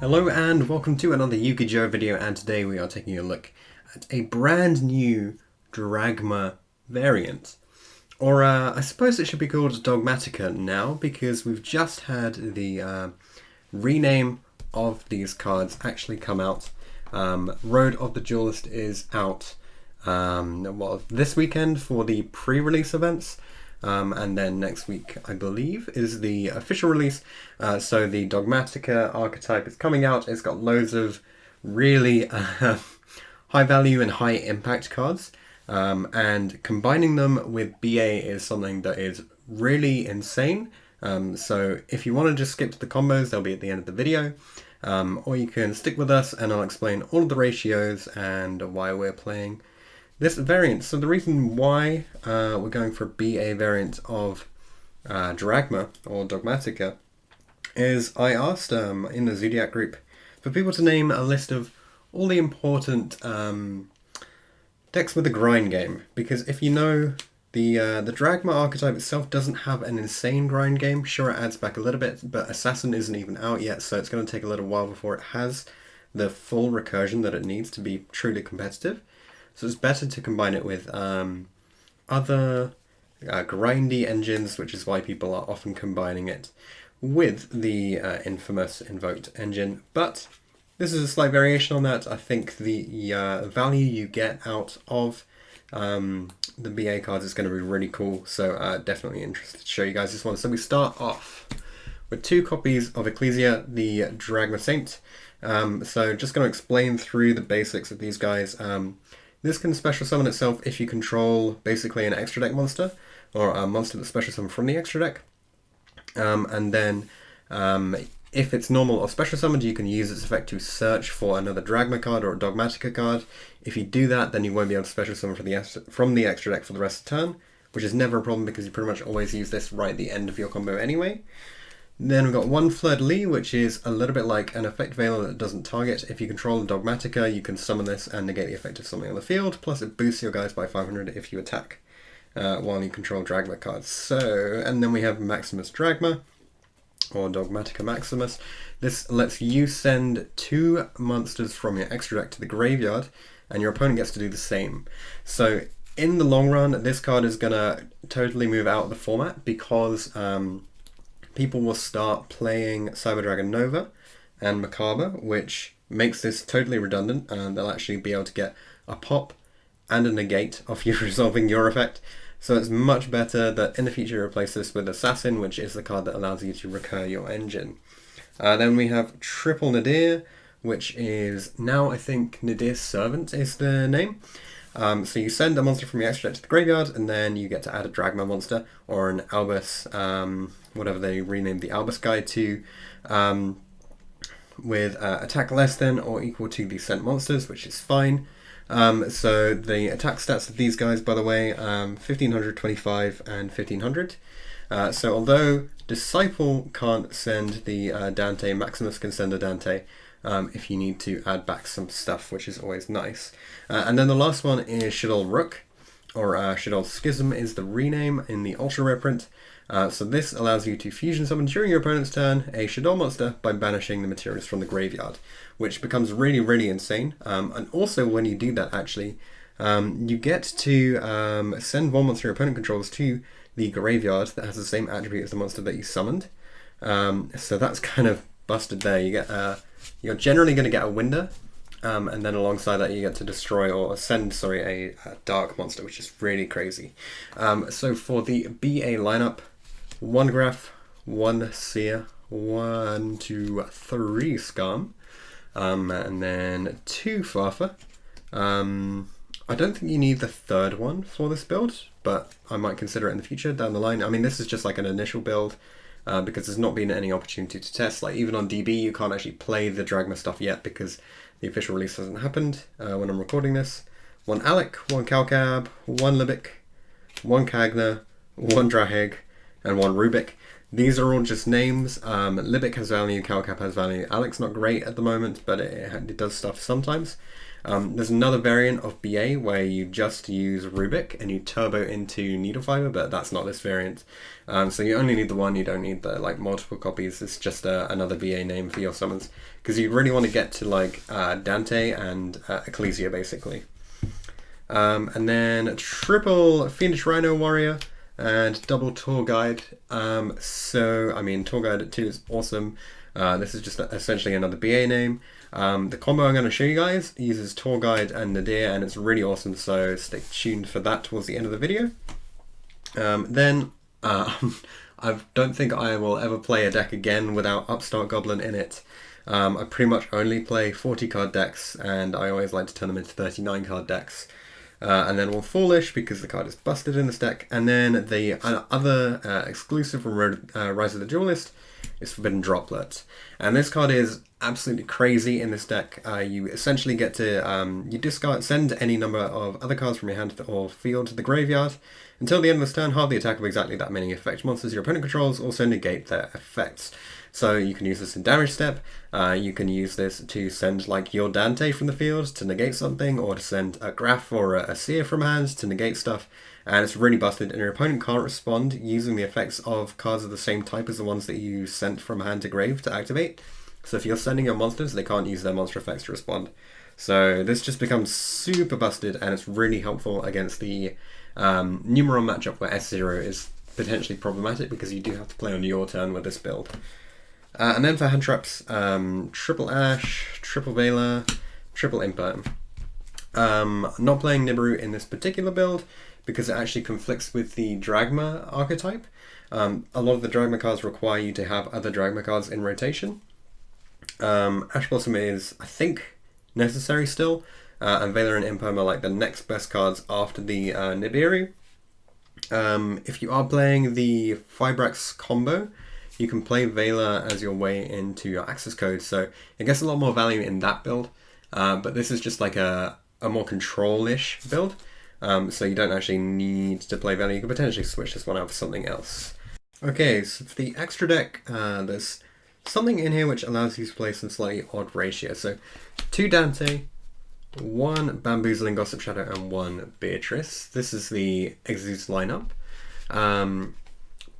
Hello and welcome to another YuGiOh video, and today we are taking a look at a brand new Dragma variant. Or I suppose it should be called Dogmatika now, because we've just had the rename of these cards actually come out. Road of the Duelist is out this weekend for the pre-release events. And then next week, I believe, is the official release. So the Dogmatika archetype is coming out. It's got loads of really high value and high impact cards. And combining them with BA is something that is really insane. So if you want to just skip to the combos, they'll be at the end of the video. Or you can stick with us and I'll explain all of the ratios and why we're playing this variant. So the reason why we're going for a BA variant of Dragma or Dogmatika is I asked in the Zodiac group for people to name a list of all the important decks with a grind game, because if you know, the Dragma archetype itself doesn't have an insane grind game. Sure, it adds back a little bit, but Assassin isn't even out yet, so it's going to take a little while before it has the full recursion that it needs to be truly competitive. So it's better to combine it with other grindy engines, which is why people are often combining it with the infamous Invoked engine. But this is a slight variation on that. I think the value you get out of the BA cards is going to be really cool. So definitely interested to show you guys this one. So we start off with 2 copies of Ecclesia, the Dragma Saint. So just going to explain through the basics of these guys. This can special summon itself if you control basically an extra deck monster, or a monster that's special summoned from the extra deck. And then if it's normal or special summoned, you can use its effect to search for another Dragma card or a Dogmatika card. If you do that, then you won't be able to special summon from the extra deck for the rest of the turn, which is never a problem because you pretty much always use this right at the end of your combo anyway. Then we've got 1 Fleur-de-Lis, which is a little bit like an effect veiler that doesn't target. If you control a Dogmatika, you can summon this and negate the effect of something on the field, plus it boosts your guys by 500 if you attack while you control Dragma cards. So, and then we have Maximus Dragma, or Dogmatika Maximus. This lets you send 2 monsters from your extra deck to the graveyard, and your opponent gets to do the same. So in the long run, this card is going to totally move out of the format because people will start playing Cyber Dragon Nova and Macabre, which makes this totally redundant, and they'll actually be able to get a pop and a negate off you resolving your effect. So it's much better that in the future you replace this with Assassin, which is the card that allows you to recur your engine. Then we have Triple Nadir, which is now, I think, Nadir's Servant is the name. So you send a monster from your extra deck to the graveyard, and then you get to add a Dragma monster or an Albus, whatever they renamed the Albus guy to, with attack less than or equal to the sent monsters, which is fine. So the attack stats of these guys, by the way, 1500, 25, and 1500. So although Disciple can't send the Dante, Maximus can send a Dante. If you need to add back some stuff, which is always nice. And then the last one is Shaddoll Rook, or Shaddoll Schism is the rename in the Ultra Rare print. So this allows you to fusion summon during your opponent's turn a Shaddoll monster by banishing the materials from the graveyard, which becomes really, really insane. And also when you do that, actually, you get to send 1 monster your opponent controls to the graveyard that has the same attribute as the monster that you summoned. So that's kind of busted there. You get you're generally going to get a Winder, and then alongside that you get to destroy or send, a Dark monster, which is really crazy. So for the BA lineup, 1 Graph, 1 Seer, 1, 2, 3 Scum, and then 2 Farfa. I don't think you need the 3rd one for this build, but I might consider it in the future down the line. I mean, this is just like an initial build, because there's not been any opportunity to test. Like even on DB, you can't actually play the Dragma stuff yet because the official release hasn't happened when I'm recording this. 1 Alec, 1 Calcab, 1 Libic, 1 Kagna, 1 Draheg, and 1 Rubik. These are all just names. Libic has value, Calcap has value. Alec's not great at the moment, but it does stuff sometimes. There's another variant of BA where you just use Rubik and you turbo into needle fiber, but that's not this variant. So you only need the one, you don't need the like multiple copies. It's just another BA name for your summons, because you really want to get to like Dante and Ecclesia basically. And then triple Fiendish Rhino Warrior and double Tour Guide. So I mean, Tour Guide 2 is awesome. This is just essentially another BA name. The combo I'm going to show you guys uses Tour Guide and Nadir, and it's really awesome, so stay tuned for that towards the end of the video. Then I don't think I will ever play a deck again without Upstart Goblin in it. I pretty much only play 40 card decks, and I always like to turn them into 39 card decks. And then All Foolish, because the card is busted in this deck. And then the other exclusive from Rise of the Duelist is Forbidden Droplet. And this card is absolutely crazy in this deck. You essentially get to you send any number of other cards from your hand or field to the graveyard. Until the end of this turn, half the attack of exactly that many effect monsters your opponent controls also negate their effects. So you can use this in damage step, you can use this to send like your Dante from the field to negate something, or to send a Graph or a Seer from hand to negate stuff, and it's really busted, and your opponent can't respond using the effects of cards of the same type as the ones that you sent from hand to grave to activate. So if you're sending your monsters, they can't use their monster effects to respond. So this just becomes super busted, and it's really helpful against the Numeron matchup where S0 is potentially problematic, because you do have to play on your turn with this build. And then for hand traps, triple Ash, triple Veiler, triple Imperm. Not playing Nibiru in this particular build because it actually conflicts with the Dragma archetype. A lot of the Dragma cards require you to have other Dragma cards in rotation. Ash Blossom is, I think, necessary still, and Veiler and Imperm are like the next best cards after the Nibiru. If you are playing the Fibrax combo, you can play Veiler as your way into your access code, so it gets a lot more value in that build, but this is just like a more control-ish build, so you don't actually need to play Veiler. You can potentially switch this one out for something else. Okay, so for the extra deck, there's something in here which allows you to play some slightly odd ratio. So 2 Dante, 1 Bamboozling Gossip Shadow, and 1 Beatrice. This is the Exodus lineup.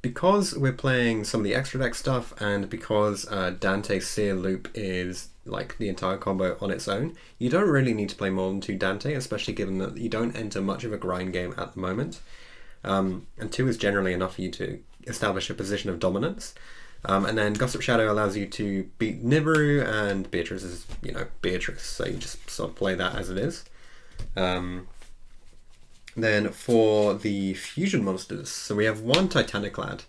Because we're playing some of the extra deck stuff, and because Dante Seer Loop is like the entire combo on its own, you don't really need to play more than 2 Dante, especially given that you don't enter much of a grind game at the moment. And 2 is generally enough for you to establish a position of dominance. And then Gossip Shadow allows you to beat Nibiru, and Beatrice is, you know, Beatrice, so you just sort of play that as it is. Then for the fusion monsters, so we have 1 Titaniclad,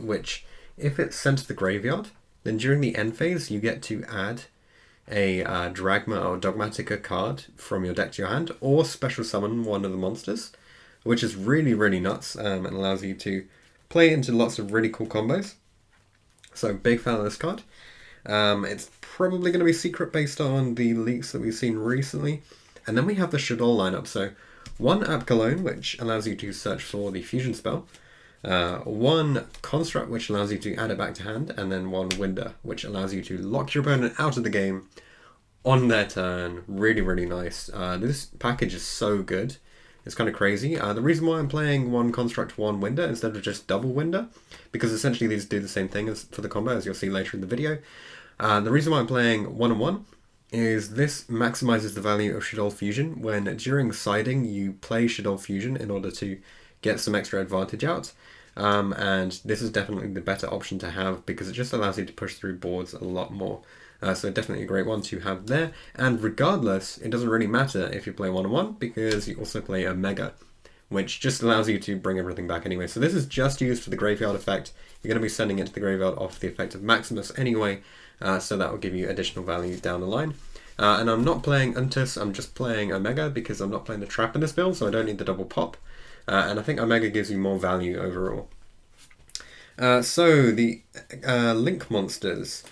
which if it's sent to the graveyard, then during the end phase you get to add a Dragma or Dogmatika card from your deck to your hand, or special summon one of the monsters, which is really, really nuts, and allows you to play into lots of really cool combos. So big fan of this card. It's probably going to be secret based on the leaks that we've seen recently. And then we have the Shadol lineup, so 1 App Cologne, which allows you to search for the fusion spell, 1 Construct, which allows you to add it back to hand, and then 1 Winder, which allows you to lock your opponent out of the game on their turn. Really, really nice. This package is so good. It's kind of crazy. The reason why I'm playing 1 Construct, 1 Winder instead of just double Winder, because essentially these do the same thing as for the combo, as you'll see later in the video. The reason why I'm playing 1 and 1 is this maximizes the value of Shadol Fusion when during siding you play Shadol Fusion in order to get some extra advantage out. And this is definitely the better option to have because it just allows you to push through boards a lot more. So definitely a great one to have there. And regardless, it doesn't really matter if you play 1 and 1 because you also play a Mega, which just allows you to bring everything back anyway. So this is just used for the graveyard effect. You're going to be sending it to the graveyard off the effect of Maximus anyway, so that will give you additional value down the line. And I'm not playing Untus, I'm just playing Omega because I'm not playing the trap in this build, so I don't need the double pop. And I think Omega gives you more value overall. So the Link monsters.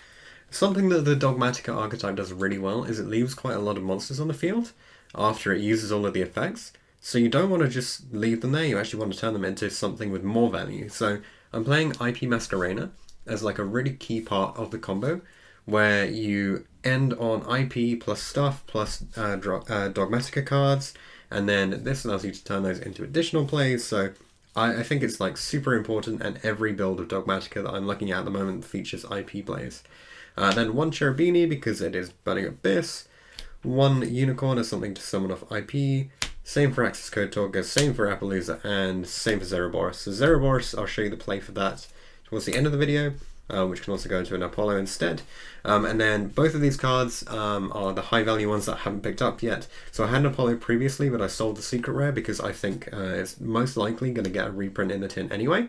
Something that the Dogmatika archetype does really well is it leaves quite a lot of monsters on the field after it uses all of the effects. So you don't want to just leave them there, you actually want to turn them into something with more value. So I'm playing IP Masquerena as like a really key part of the combo where you end on IP plus stuff plus Dogmatika cards, and then this allows you to turn those into additional plays. So I think it's like super important, and every build of Dogmatika that I'm looking at the moment features IP plays. Then 1 Cherubini because it is Burning Abyss, 1 Unicorn as something to summon off IP, same for Access Code Talker, same for Appaloosa, and same for Zereboros. So Zereboros, I'll show you the play for that towards the end of the video, which can also go into an Apollo instead. And then both of these cards are the high value ones that I haven't picked up yet. So I had an Apollo previously, but I sold the secret rare because I think it's most likely going to get a reprint in the tin anyway.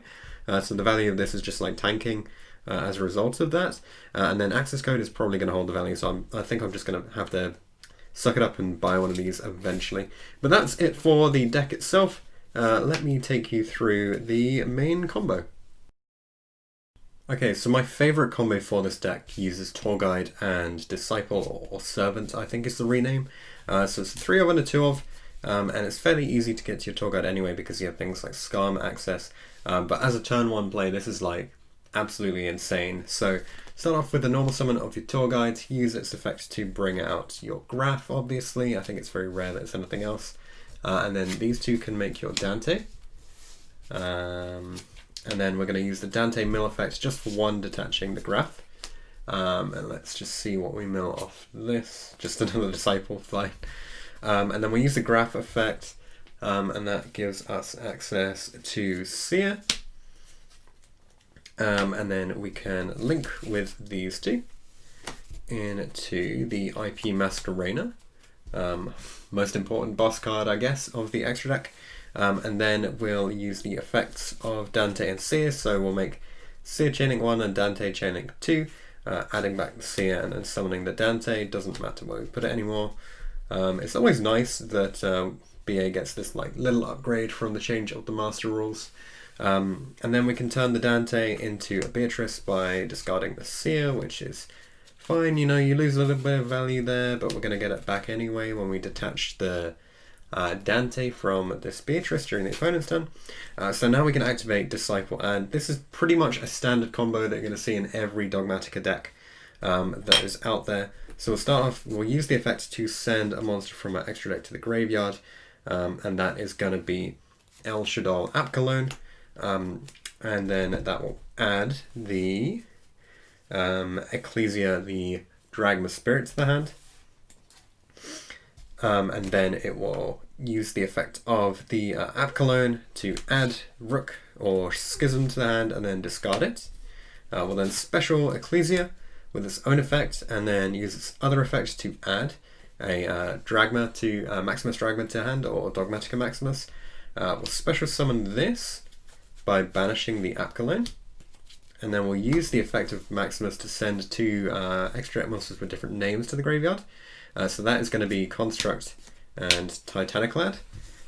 So the value of this is just like tanking as a result of that. And then Access Code is probably going to hold the value, so I think I'm just going to have to suck it up and buy one of these eventually. But that's it for the deck itself. Let me take you through the main combo. Okay, so my favourite combo for this deck uses Tour Guide and Disciple, or Servant, I think is the rename. So it's a 3 of and a 2 of, and it's fairly easy to get to your Tour Guide anyway because you have things like Scum access. But as a turn 1 play, this is like absolutely insane. So start off with the normal summon of your Tour Guide, use its effect to bring out your Graph, obviously. I think it's very rare that it's anything else. And then these two can make your Dante. And then we're going to use the Dante mill effect just for 1, detaching the Graph. And let's just see what we mill off this. Just another Disciple, fine. And then we use the Graph effect, and that gives us access to Seer. And then we can link with these two into the IP Masquerainer. Most important boss card, I guess, of the extra deck. And then we'll use the effects of Dante and Seer, so we'll make Seer Chaining 1 and Dante Chaining 2, adding back the Seer and then summoning the Dante. Doesn't matter where we put it anymore. It's always nice that BA gets this like little upgrade from the change of the Master Rules. And then we can turn the Dante into a Beatrice by discarding the Seer, which is fine. You know, you lose a little bit of value there, but we're going to get it back anyway when we detach the Dante from this Beatrice during the opponent's turn. So now we can activate Disciple, and this is pretty much a standard combo that you're going to see in every Dogmatika deck that is out there. So we'll start off, we'll use the effect to send a monster from our extra deck to the graveyard, and that is going to be El Shaddoll Apkalone, and then that will add the Ecclesia, the Dragma Spirit, to the hand. And then it will use the effect of the Apkalone to add Rook or Schism to the hand and then discard it. We'll then special Ecclesia with its own effect and then use its other effect to add a Dragma to Maximus Dragma to hand, or Dogmatika Maximus. We'll special summon this by banishing the Apkalone. And then we'll use the effect of Maximus to send 2 extra monsters with different names to the graveyard. So that is going to be Construct and Titaniclad.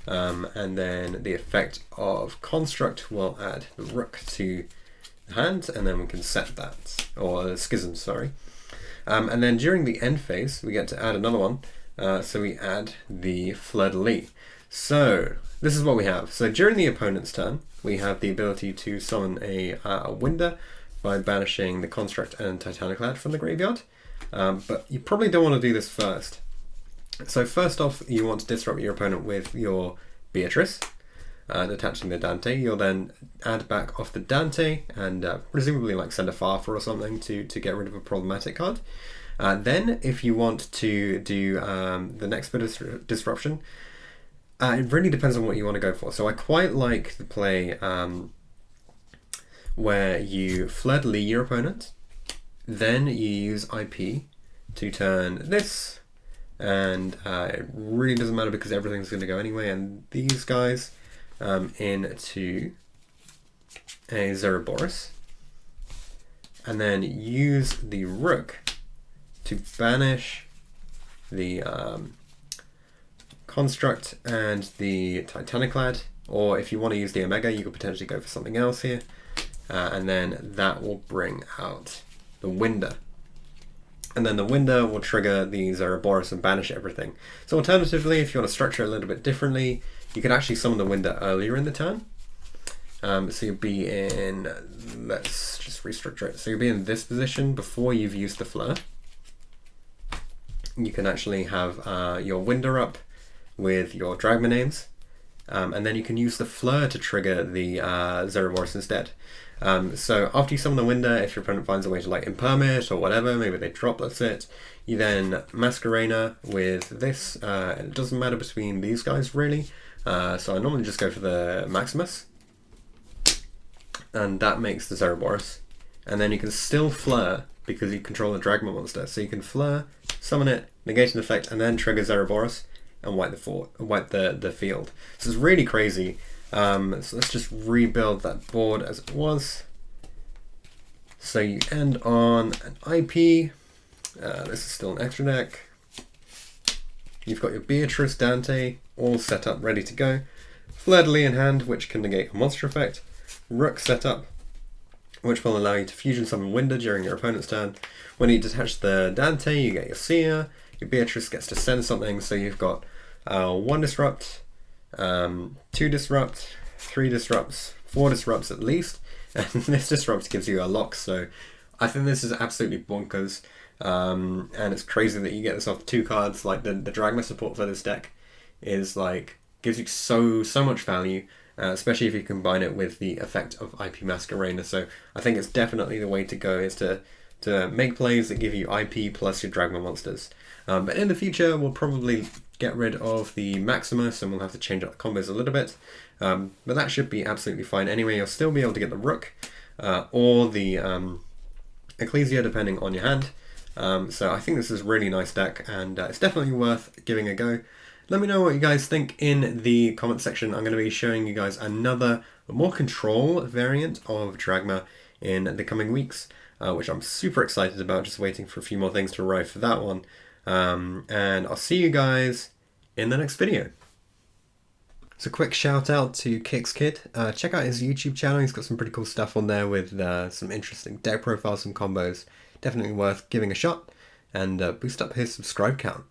And then the effect of Construct will add the Rook to the hand, and then we can set that, or Schism, sorry. And then during the end phase, we get to add another one. So we add the Fleur-de-Lis. So this is what we have. So during the opponent's turn, we have the ability to summon a Winder by banishing the Construct and Titaniclad from the graveyard. But you probably don't want to do this first. So first off, you want to disrupt your opponent with your Beatrice, detaching the Dante. You'll then add back off the Dante and presumably like send a Farfa or something to get rid of a problematic card. Then if you want to do the next bit of disruption, it really depends on what you want to go for. So I quite like the play where you Fleur-de-Lis your opponent, then you use IP to turn this, and it really doesn't matter because everything's going to go anyway, and these guys into a Zereboros, and then use the Rook to banish the Construct and the Titaniclad, or if you want to use the Omega, you could potentially go for something else here, and then that will bring out the Winder. And then the Winder will trigger the Zereboros and banish everything. So alternatively, if you want to structure it a little bit differently, you could actually summon the Winder earlier in the turn. So you'll be in, let's just restructure it. So you'll be in this position before you've used the Fleur. you can actually have your window up with your Dragma names, and then you can use the Fleur to trigger the Zeraboros instead. So after you summon the window, if your opponent finds a way to like imperm it or whatever, maybe they droplets it, you then Masquerena with this. It doesn't matter between these guys really, so I normally just go for the Maximus, and that makes the Zeraboros. And then you can still Fleur because you control the Dragma monster, so you can Fleur, summon it, negate an effect, and then trigger Zeraboros and wipe the field. So it's really crazy. So let's just rebuild that board as it was. So you end on an IP. This is still an extra deck. You've got your Beatrice, Dante, all set up, ready to go. Fleur-de-lis in hand, which can negate a monster effect. Rook set up, which will allow you to fusion summon Winder during your opponent's turn. When you detach the Dante, you get your Seer. Your Beatrice gets to send something, so you've got 1 disrupt, 2 disrupt, 3 disrupts, 4 disrupts at least, and this disrupt gives you a lock, so I think this is absolutely bonkers, and it's crazy that you get this off 2 cards. Like the Dragma support for this deck is like, gives you so much value, especially if you combine it with the effect of IP Masquerena. So I think it's definitely the way to go, is to make plays that give you IP plus your Dragma monsters. But in the future, we'll probably get rid of the Maximus and we'll have to change up the combos a little bit. But that should be absolutely fine anyway. You'll still be able to get the Rook or the Ecclesia depending on your hand. So I think this is a really nice deck, and it's definitely worth giving a go. Let me know what you guys think in the comment section. I'm going to be showing you guys another more control variant of Dragma in the coming weeks, which I'm super excited about, just waiting for a few more things to arrive for that one. And I'll see you guys in the next video. So quick shout out to Kix Kid. Check out his YouTube channel. He's got some pretty cool stuff on there with some interesting deck profiles and combos. Definitely worth giving a shot, and boost up his subscribe count.